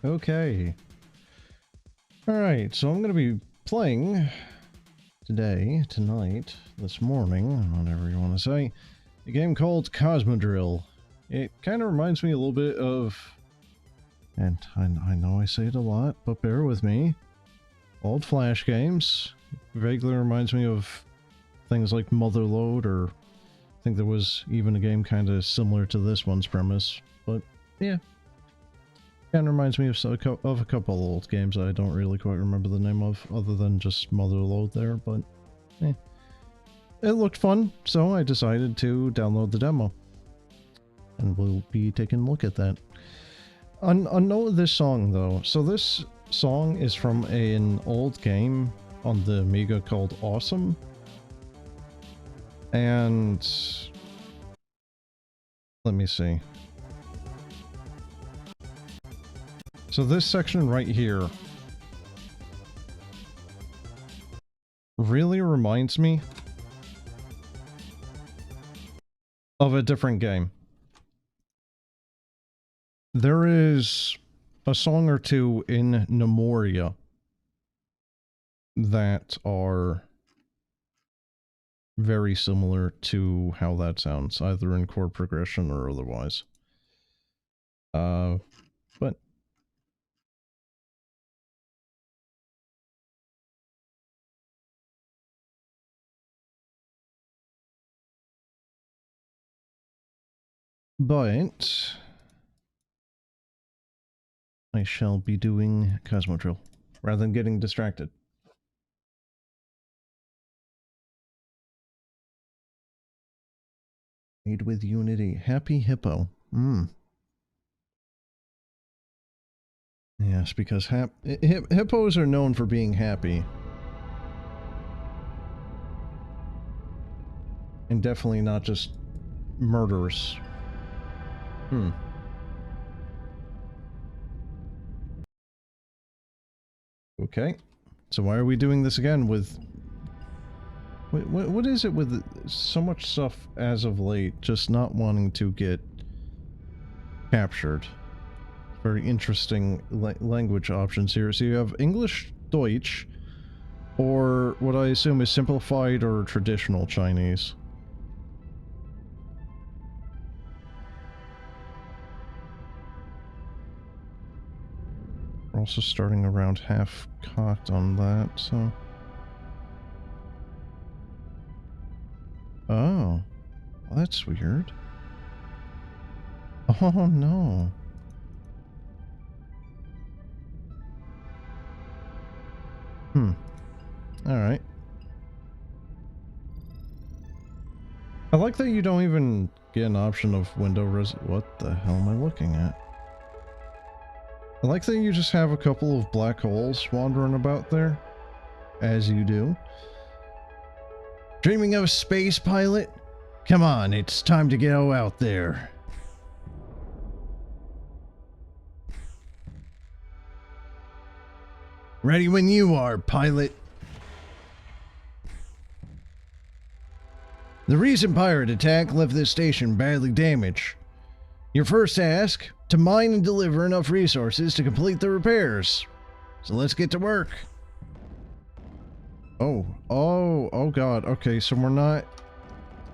Okay. Alright, so I'm going to be playing today, tonight, this morning, whatever you want to say, a game called Cosmodrill. It kind of reminds me a little bit of, and I know I say it a lot, but bear with me, old Flash games. Vaguely reminds me of things like Motherlode, or I think there was even a game kind of similar to this one's premise, but yeah. Kind of reminds me of a couple of old games I don't really quite remember the name of, other than just Motherlode there, but eh. It looked fun, so I decided to download the demo. And we'll be taking a look at that. A note of this song, though. So this song is from an old game on the Amiga called Awesome. And let me see. So this section right here really reminds me of a different game. There is a song or two in Nemoria that are very similar to how that sounds, either in chord progression or otherwise. But I shall be doing Cosmodrill rather than getting distracted. Made with Unity. Happy Hippo. Yes, because hippos are known for being happy. And definitely not just murderous. Okay. So why are we doing this again with... What is it with so much stuff as of late just not wanting to get captured? Very interesting language options here. So you have English, Deutsch, or what I assume is simplified or traditional Chinese. We're also starting around half-cocked on that, so... Oh. Well, that's weird. Oh, no. Alright. I like that you don't even get an option of window what the hell am I looking at? I like that you just have a couple of black holes wandering about there. As you do. Dreaming of a space pilot? Come on, it's time to go out there. Ready when you are, pilot. The recent pirate attack left this station badly damaged. Your first task, to mine and deliver enough resources to complete the repairs. So let's get to work. Oh god, okay, so we're not...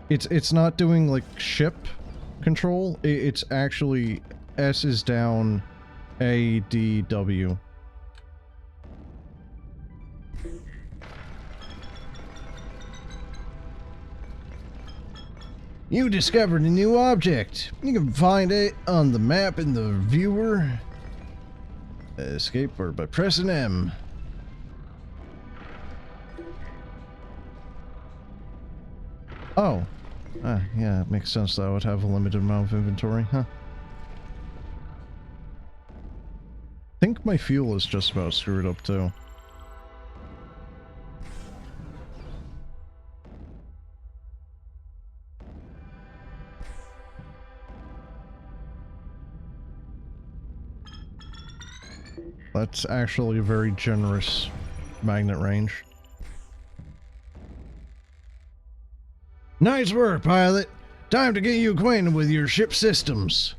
It's not doing, like, ship control. It's actually... S is down, A, D, W. You discovered a new object. You can find it on the map in the viewer. Escape or by pressing M. Oh. Yeah, it makes sense that I would have a limited amount of inventory, huh? I think my fuel is just about screwed up too. That's actually a very generous magnet range. Nice work, pilot. Time to get you acquainted with your ship's systems.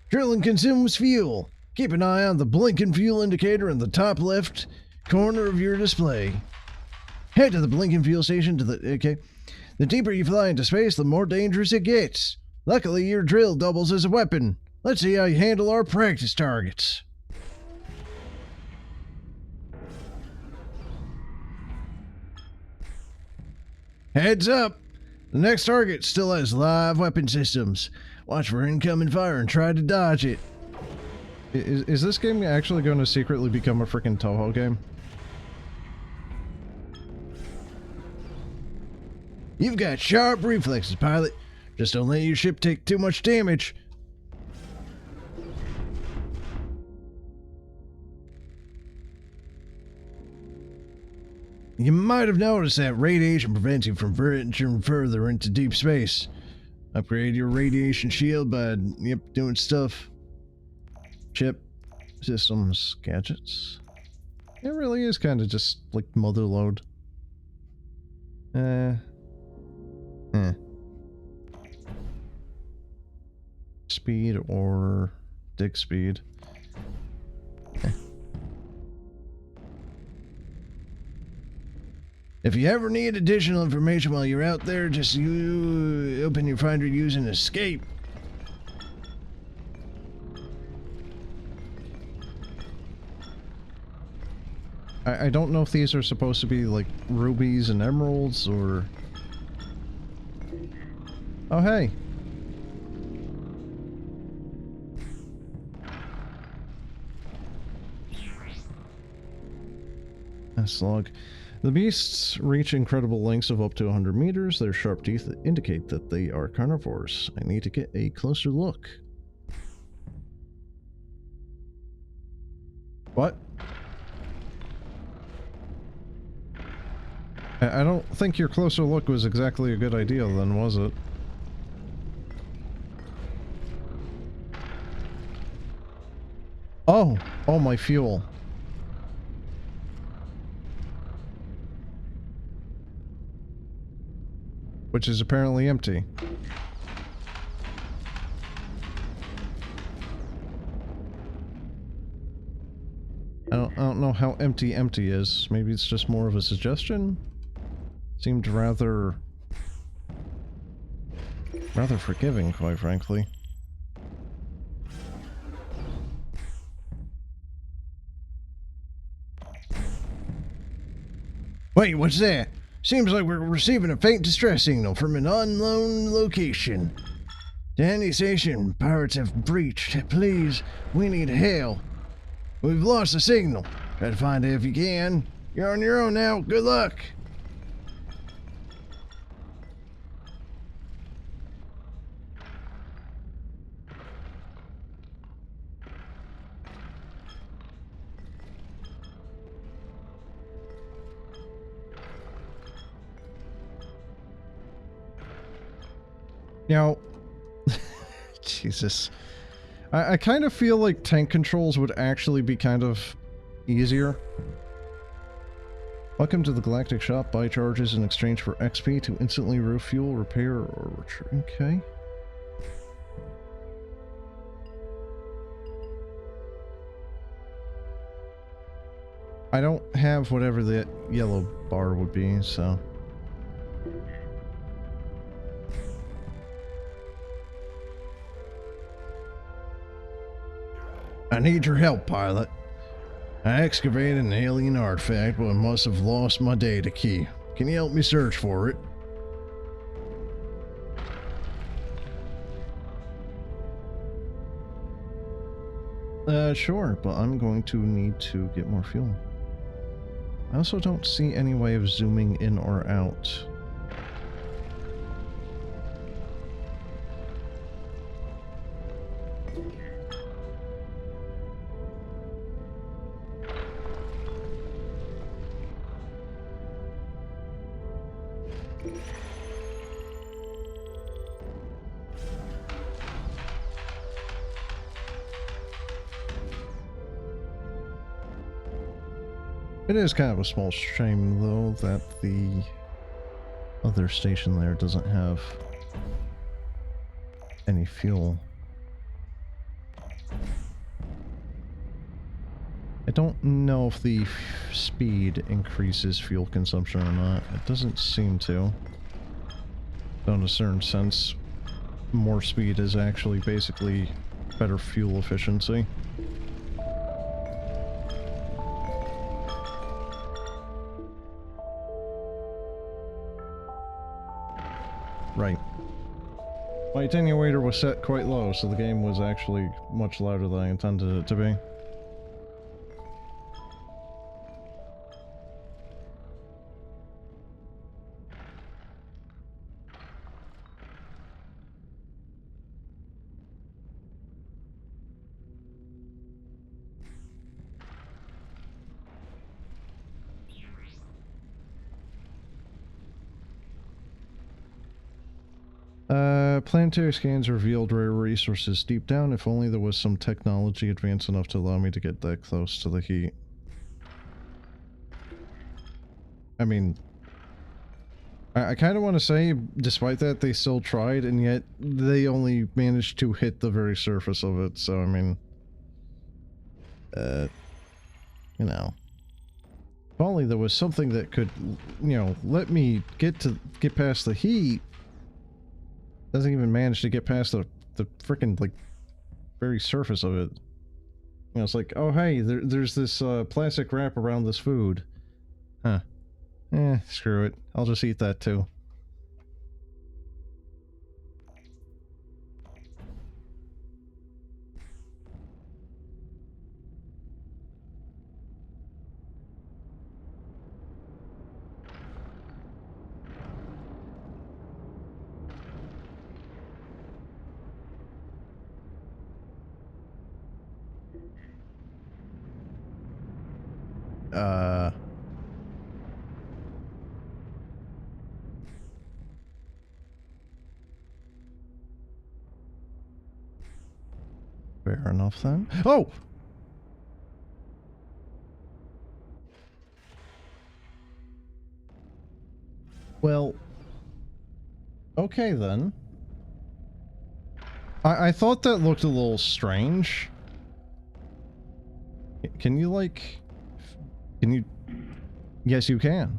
Drilling consumes fuel. Keep an eye on the blinking fuel indicator in the top left corner of your display. Head to the blinking fuel station okay. The deeper you fly into space, the more dangerous it gets. Luckily, your drill doubles as a weapon. Let's see how you handle our practice targets. Heads up! The next target still has live weapon systems. Watch for incoming fire and try to dodge it. Is this game actually going to secretly become a freaking Toho game? You've got sharp reflexes, pilot. Just don't let your ship take too much damage. You might have noticed that radiation prevents you from venturing further into deep space. Upgrade your radiation shield by, doing stuff. Chip, systems, gadgets. It really is kind of just like mother load. Speed or dig speed. If you ever need additional information while you're out there, just open your finder using escape. I don't know if these are supposed to be like rubies and emeralds or... Oh, hey. A slug. The beasts reach incredible lengths of up to 100 meters. Their sharp teeth indicate that they are carnivores. I need to get a closer look. What? I don't think your closer look was exactly a good idea then, was it? Oh! Oh, my fuel. Which is apparently empty. I don't know how empty is. Maybe it's just more of a suggestion? Seemed rather forgiving, quite frankly. Wait, what's that? Seems like we're receiving a faint distress signal from an unknown location. Danny Station, pirates have breached. Please, we need help. We've lost the signal. Try to find it if you can. You're on your own now. Good luck. Now, Jesus, I kind of feel like tank controls would actually be kind of easier. Welcome to the Galactic Shop. Buy charges in exchange for XP to instantly refuel, repair, or return. Okay. I don't have whatever the yellow bar would be, so... I need your help, pilot. I excavated an alien artifact, but I must have lost my data key. Can you help me search for it? Sure, but I'm going to need to get more fuel. I also don't see any way of zooming in or out. It is kind of a small shame, though, that the other station there doesn't have any fuel. I don't know if the speed increases fuel consumption or not. It doesn't seem to. So in a certain sense, more speed is actually basically better fuel efficiency. Right. My attenuator was set quite low, so the game was actually much louder than I intended it to be. Planetary scans revealed rare resources deep down. If only there was some technology advanced enough to allow me to get that close to the heat. I mean, I kind of want to say, despite that, they still tried, and yet they only managed to hit the very surface of it, so I mean... you know... If only there was something that could, you know, let me get past the heat... Doesn't even manage to get past the frickin', like, very surface of it. You know, it's like, oh hey, there's this plastic wrap around this food. Huh. Screw it. I'll just eat that too. Fair enough then. Oh! Well... Okay then. I thought that looked a little strange. Can you, like... Can you... Yes, you can.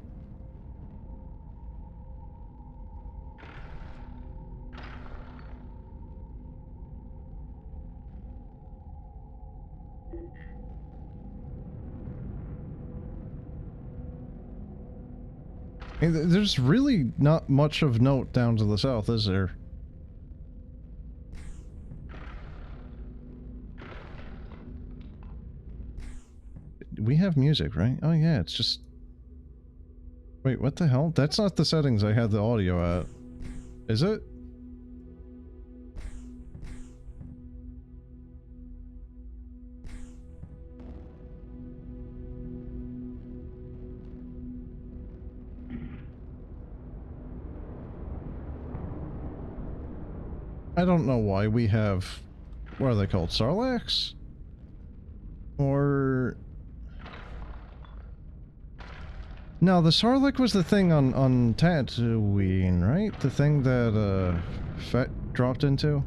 I mean, there's really not much of note down to the south, is there? We have music, right? Oh yeah, it's just... Wait, what the hell? That's not the settings I had the audio at. Is it? I don't know why we have... What are they called? Sarlaccs? Or... No, the Sarlacc was the thing on Tatooine, right? The thing that, Fett dropped into?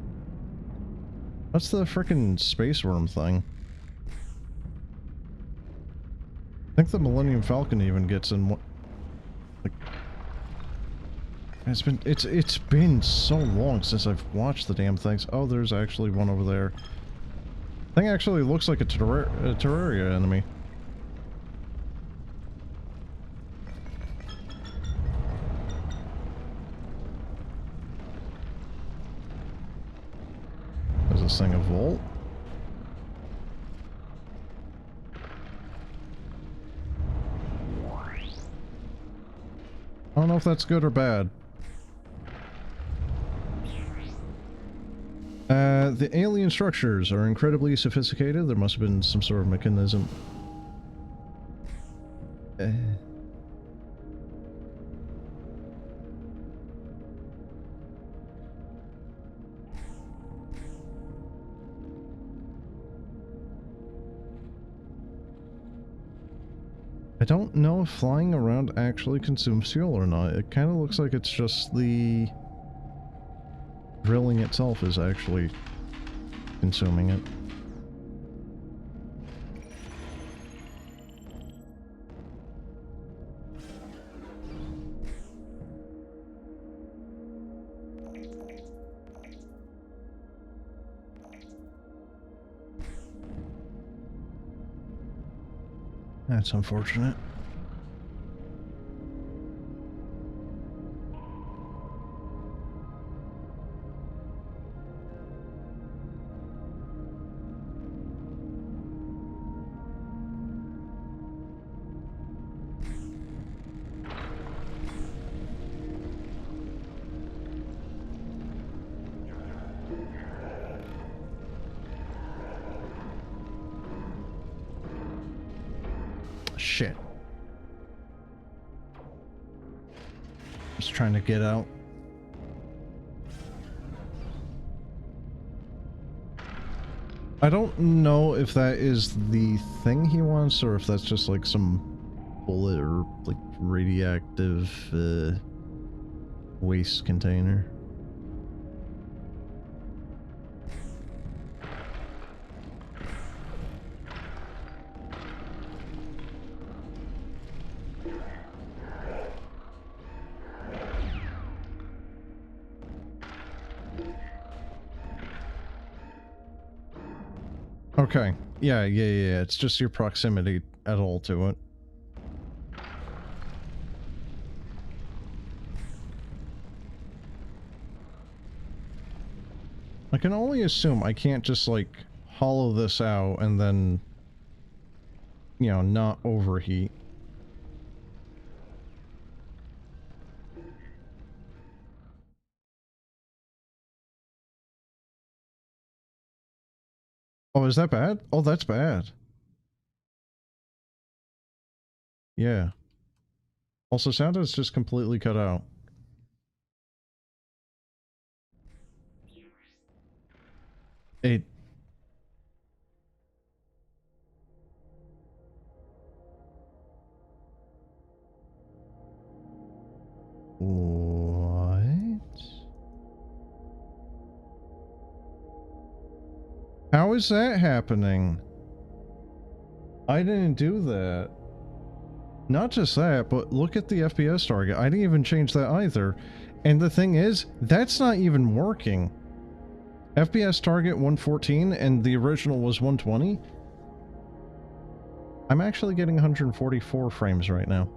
What's the frickin' space worm thing? I think the Millennium Falcon even gets in what... Like... It's been so long since I've watched the damn things. Oh, there's actually one over there. Thing actually looks like a Terraria enemy. Is this thing a Volt? I don't know if that's good or bad. The alien structures are incredibly sophisticated. There must have been some sort of mechanism. I don't know if flying around actually consumes fuel or not. It kind of looks like it's just the... drilling itself is actually consuming it. That's unfortunate. Shit. Just trying to get out. I don't know if that is the thing he wants or if that's just like some bullet or like radioactive waste container. Okay. Yeah. It's just your proximity at all to it. I can only assume I can't just, like, hollow this out and then, you know, not overheat. Oh, is that bad? Oh, that's bad. Yeah. Also, sound is just completely cut out. It... What? How is that happening? I didn't do that. Not just that, but look at the FPS target. I didn't even change that either. And the thing is, that's not even working. FPS target 114 and the original was 120. I'm actually getting 144 frames right now.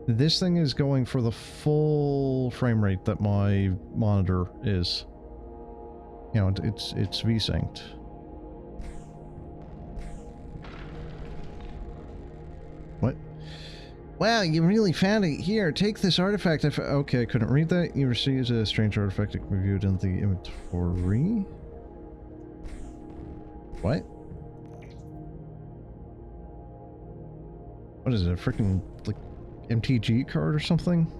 This thing is going for the full frame rate that my monitor is. You know, it's V-synced. What? Wow, you really found it. Here, take this artifact. Okay, I couldn't read that. You received a strange artifact reviewed in the inventory. What? What is it, a freaking, like, MTG card or something?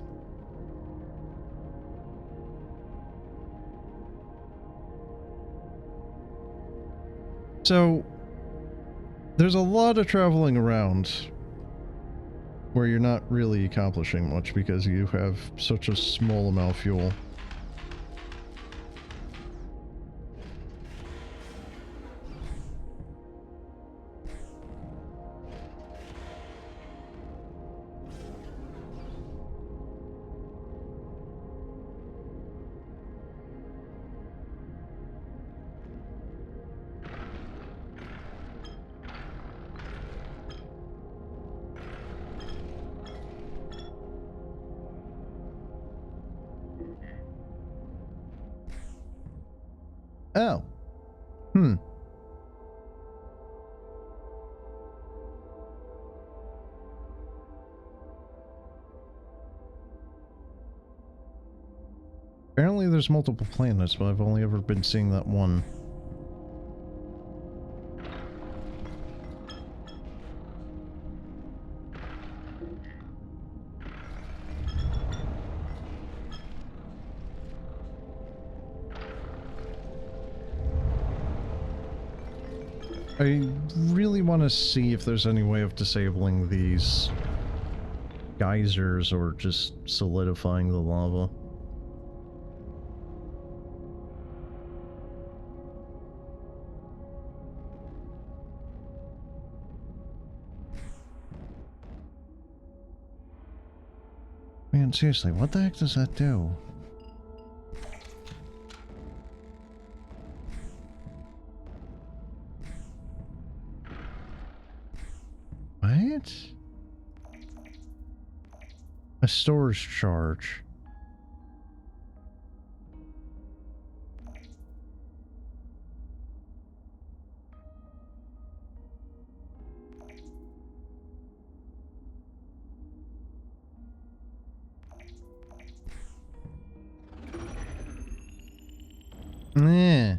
So, there's a lot of traveling around where you're not really accomplishing much because you have such a small amount of fuel. Oh. Hmm. Apparently there's multiple planets, but I've only ever been seeing that one. I really want to see if there's any way of disabling these geysers or just solidifying the lava. Man, seriously, what the heck does that do? What? A storage charge. Yeah.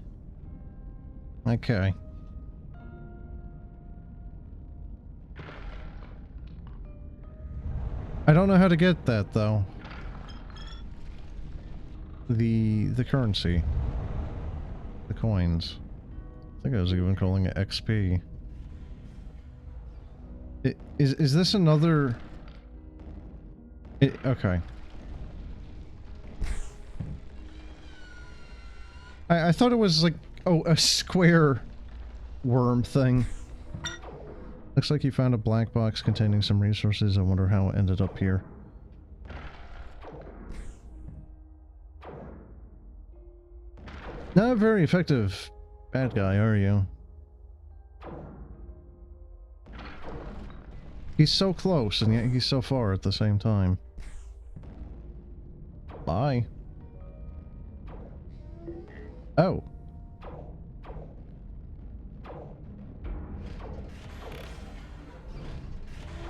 Okay. I don't know how to get that though. The currency. The coins. I think I was even calling it XP. Is this another... okay. I thought it was like, oh, a square worm thing. Looks like you found a black box containing some resources. I wonder how it ended up here. Not a very effective bad guy, are you? He's so close, and yet he's so far at the same time. Bye. Oh.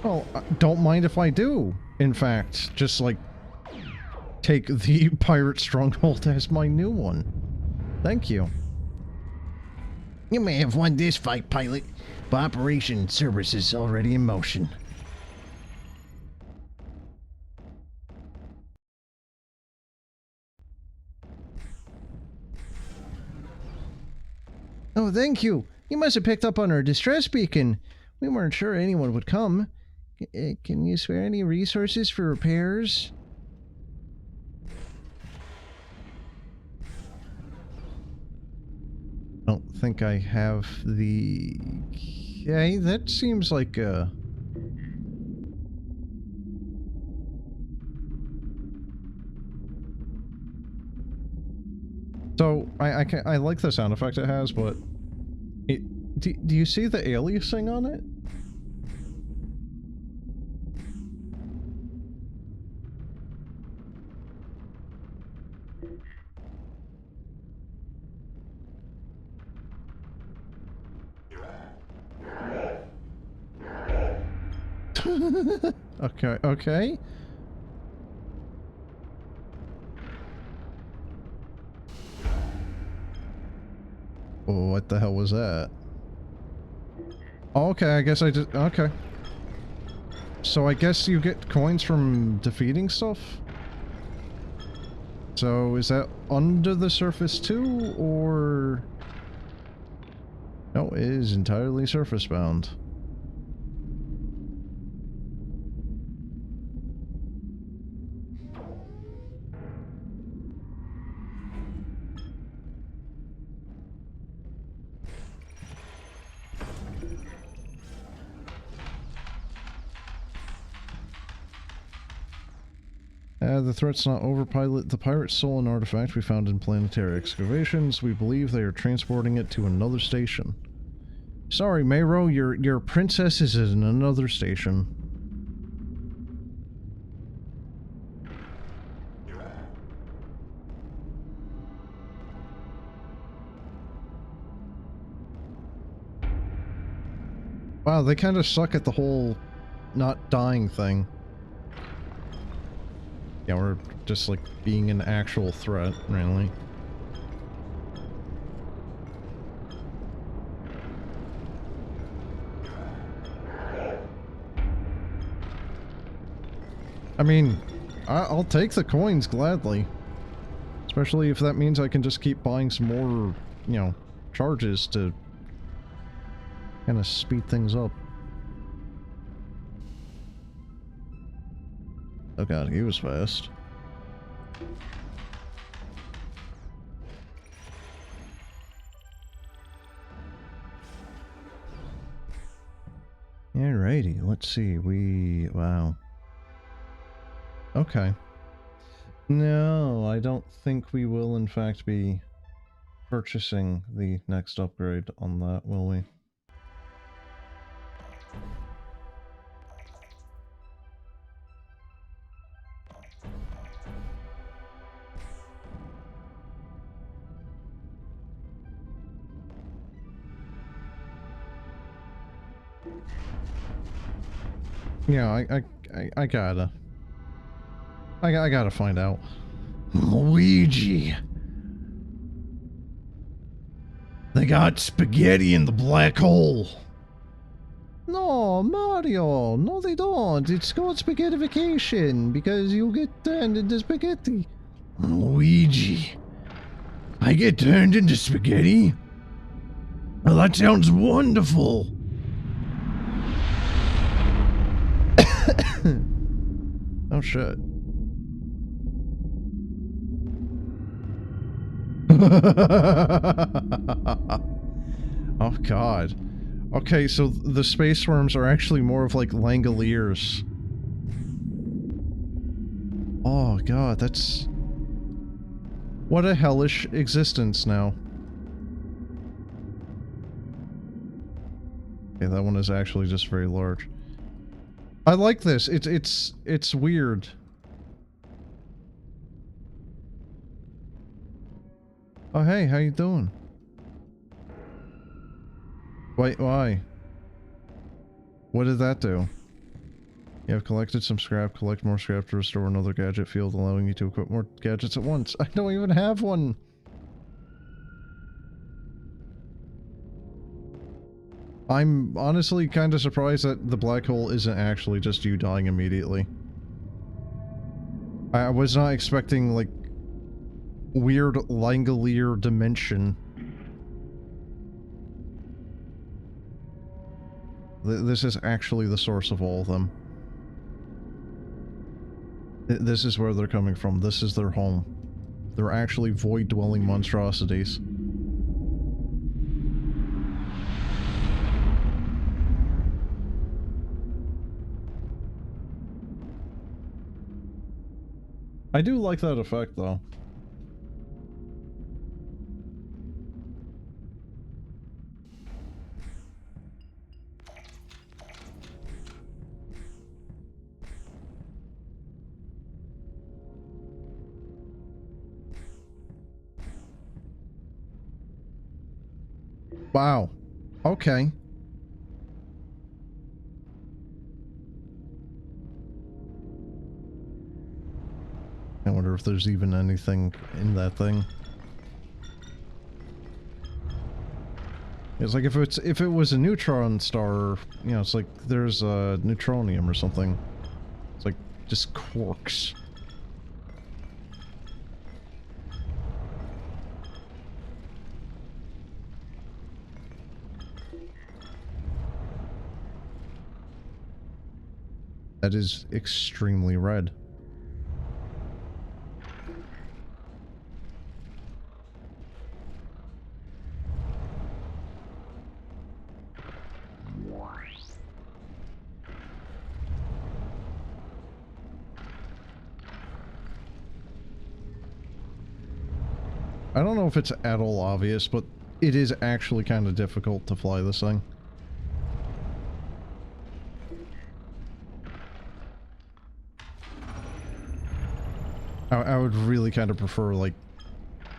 Well, don't mind if I do. In fact, just like take the pirate stronghold as my new one. Thank you. You may have won this fight, pilot, but Operation Cerberus is already in motion. Oh, thank you. You must have picked up on our distress beacon. We weren't sure anyone would come. Can you spare any resources for repairs? I don't think I have the... Okay, that seems like a... So, I like the sound effect it has, but... Do you see the aliasing on it? Okay, okay. Oh, what the hell was that? Oh, okay, I guess I just... Okay. So I guess you get coins from defeating stuff? So is that under the surface too, or... No, it is entirely surface bound. The threat's not over, pilot. The pirates stole an artifact we found in planetary excavations. We believe they are transporting it to another station. Sorry, Mayro, your princess is in another station. Wow, they kind of suck at the whole not dying thing. Yeah, we're just like being an actual threat, really. I mean, I'll take the coins gladly. Especially if that means I can just keep buying some more, you know, charges to kind of speed things up. Oh god, he was fast. Alrighty, let's see, wow. Okay. No, I don't think we will in fact be purchasing the next upgrade on that, will we? Yeah, I gotta. I gotta find out. Luigi. They got spaghetti in the black hole. No, Mario! No, they don't. It's called spaghettification because you get turned into spaghetti. Luigi. I get turned into spaghetti? Well, that sounds wonderful. Oh shit. Oh god. Okay, so the space worms are actually more of like Langoliers. Oh god, that's... What a hellish existence now. Okay, that one is actually just very large. I like this. It's weird. Oh hey, how you doing? Wait, why? What did that do? You have collected some scrap. Collect more scrap to restore another gadget field, allowing you to equip more gadgets at once. I don't even have one! I'm honestly kind of surprised that the black hole isn't actually just you dying immediately. I was not expecting, like, weird Langolier dimension. This is actually the source of all of them. This is where they're coming from. This is their home. They're actually void-dwelling monstrosities. I do like that effect, though. Wow. Okay. I wonder if there's even anything in that thing. It's like if it was a neutron star, you know, it's like there's a neutronium or something. It's like just quarks. That is extremely red. I don't know if it's at all obvious, but it is actually kind of difficult to fly this thing. I would really kind of prefer, like,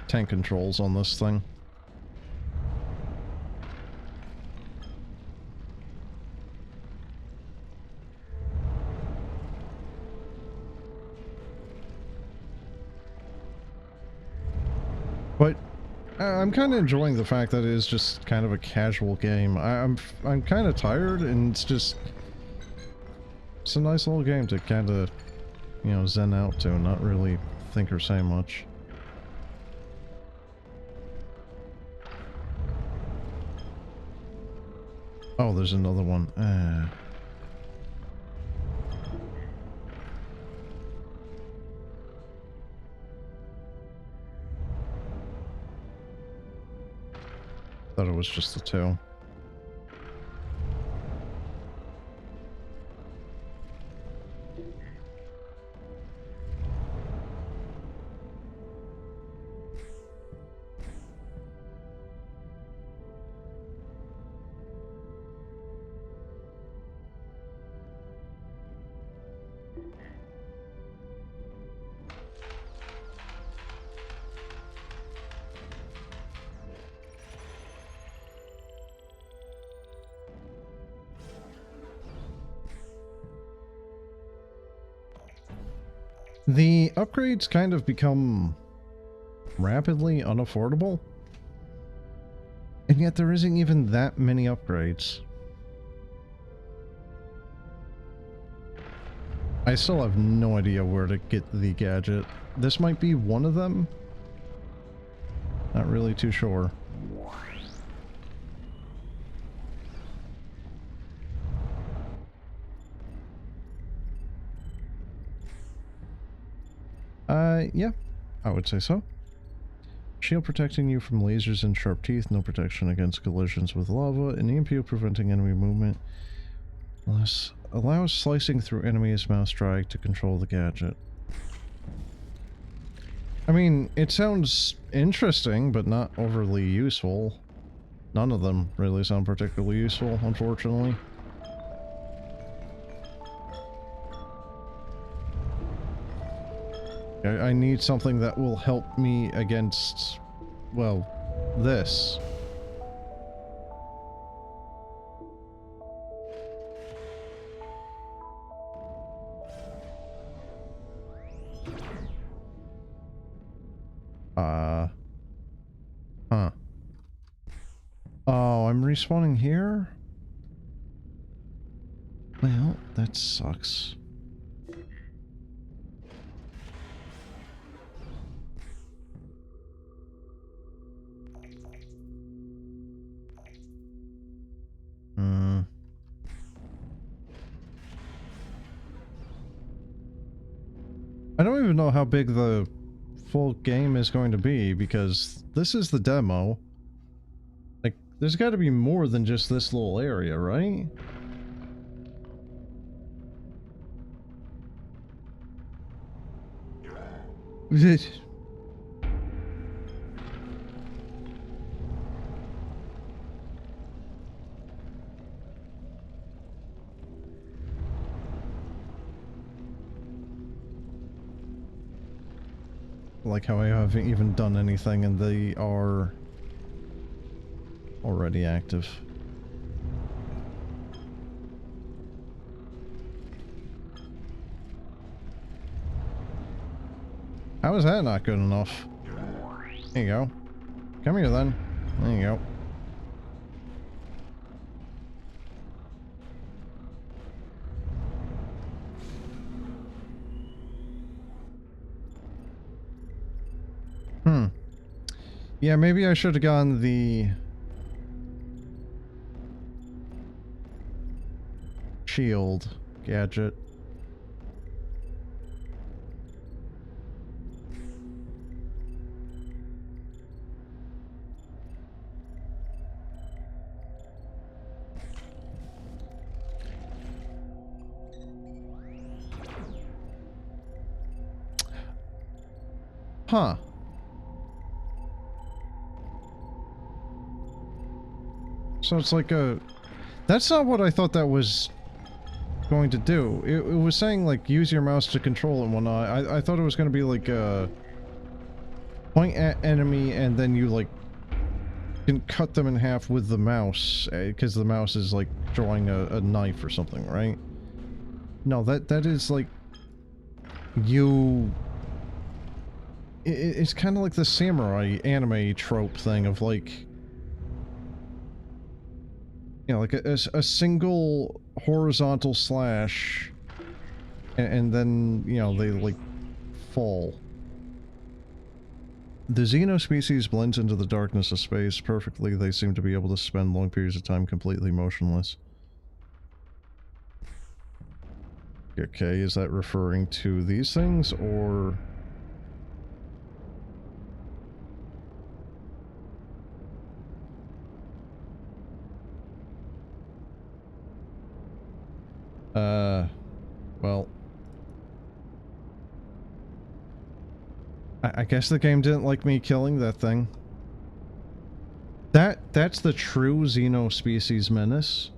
tank controls on this thing. But I'm kind of enjoying the fact that it is just kind of a casual game. I'm kind of tired, and it's a nice little game to kind of, you know, zen out to and not really think or say much. Oh, there's another one. Thought it was just the two. The upgrades kind of become rapidly unaffordable. And yet there isn't even that many upgrades. I still have no idea where to get the gadget. This might be one of them. Not really too sure. Yeah, I would say so. Shield protecting you from lasers and sharp teeth, no protection against collisions with lava, and EMP preventing enemy movement. Allows slicing through enemies mouse drag to control the gadget. I mean, it sounds interesting, but not overly useful. None of them really sound particularly useful, unfortunately. I need something that will help me against, well, this. Huh. Oh, I'm respawning here? Well, that sucks. I don't even know how big the full game is going to be, because this is the demo. Like, there's got to be more than just this little area, right? Like how I haven't even done anything and they are already active. How is that not good enough? There you go. Come here then. There you go. Yeah, maybe I should have gone the shield gadget. Huh. So it's like a... That's not what I thought that was going to do. It was saying, like, use your mouse to control and whatnot. I thought it was going to be, like, point at enemy and then you, like, can cut them in half with the mouse. Because the mouse is, like, drawing a knife or something, right? No, that is, like... You... It's kind of like the samurai anime trope thing of, like... You know, like a single horizontal slash, and then, you know, they, like, fall. The Xeno species blends into the darkness of space perfectly. They seem to be able to spend long periods of time completely motionless. Okay, is that referring to these things, or... well... I guess the game didn't like me killing that thing. That's the true Xeno species menace.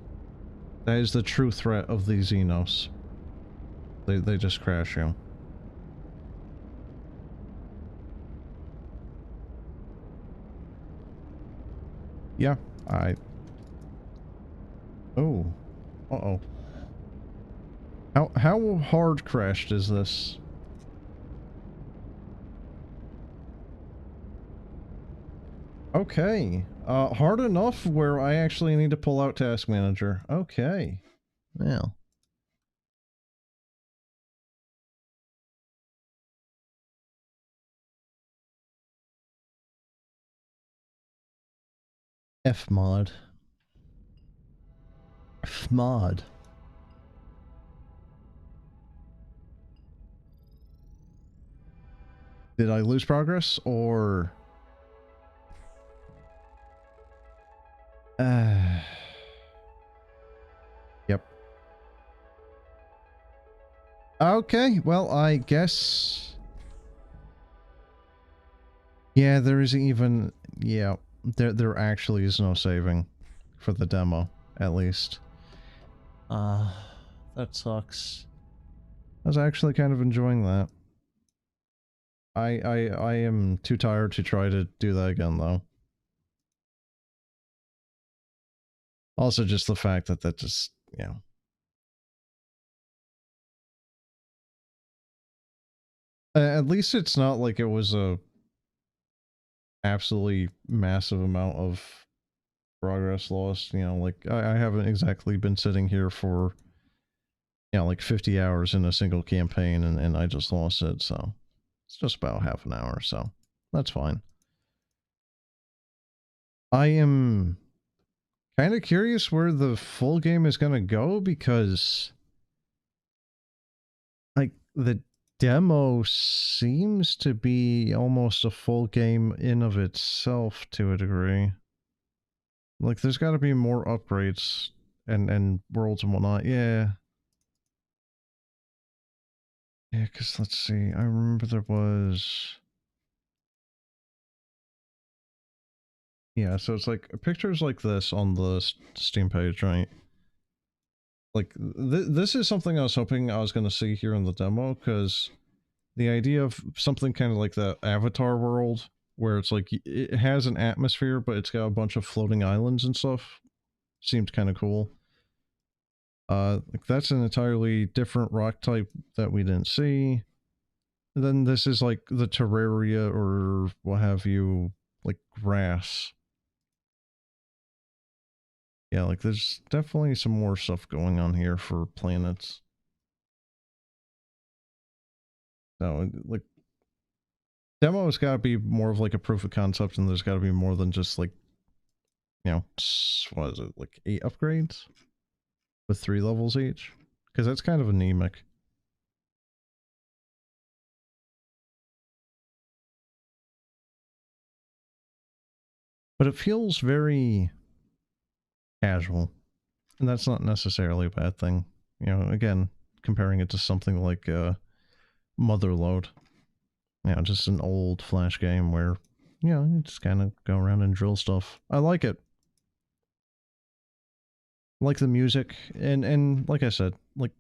That is the true threat of the Xenos. They just crash you. Yeah, Oh. Uh-oh. How hard crashed is this? Okay. Hard enough where I actually need to pull out Task Manager. Okay. Well. Fmod. Fmod. Did I lose progress, or... Yep. Okay, well, I guess... Yeah, there isn't even... Yeah, there actually is no saving for the demo, at least. That sucks. I was actually kind of enjoying that. I am too tired to try to do that again, though. Also, just the fact that just, you know. At least it's not like it was a absolutely massive amount of progress lost, you know, like I haven't exactly been sitting here for, you know, like 50 hours in a single campaign and I just lost it, so it's just about half an hour, so that's fine. I am kind of curious where the full game is going to go, because like the demo seems to be almost a full game in of itself to a degree. Like there's got to be more upgrades and worlds and whatnot. Yeah. Yeah, because let's see. I remember there was... Yeah, so it's like pictures like this on the Steam page, right? Like, this is something I was hoping I was going to see here in the demo, because the idea of something kind of like the Avatar world, where it's like, it has an atmosphere, but it's got a bunch of floating islands and stuff, seemed kind of cool. Like that's an entirely different rock type that we didn't see. And then this is like the Terraria or what have you, like grass. Yeah, like there's definitely some more stuff going on here for planets. No, like demo's got to be more of like a proof of concept, and there's got to be more than just like, you know, what is it, like 8 upgrades with 3 levels each? Because that's kind of anemic. But it feels very casual, and that's not necessarily a bad thing. You know, again, comparing it to something like Motherload. You know, just an old Flash game where, you know, you just kind of go around and drill stuff. I like it. Like the music, and like I said, like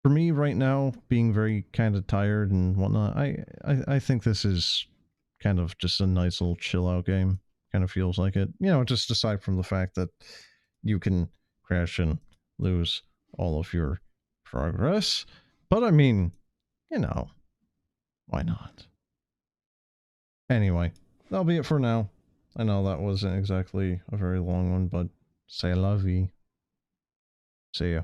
for me right now, being very kind of tired and whatnot, I think this is kind of just a nice little chill out game. Kind of feels like it. You know, just aside from the fact that you can crash and lose all of your progress. But I mean, you know, why not? Anyway, that'll be it for now. I know that wasn't exactly a very long one, but c'est la vie. See ya.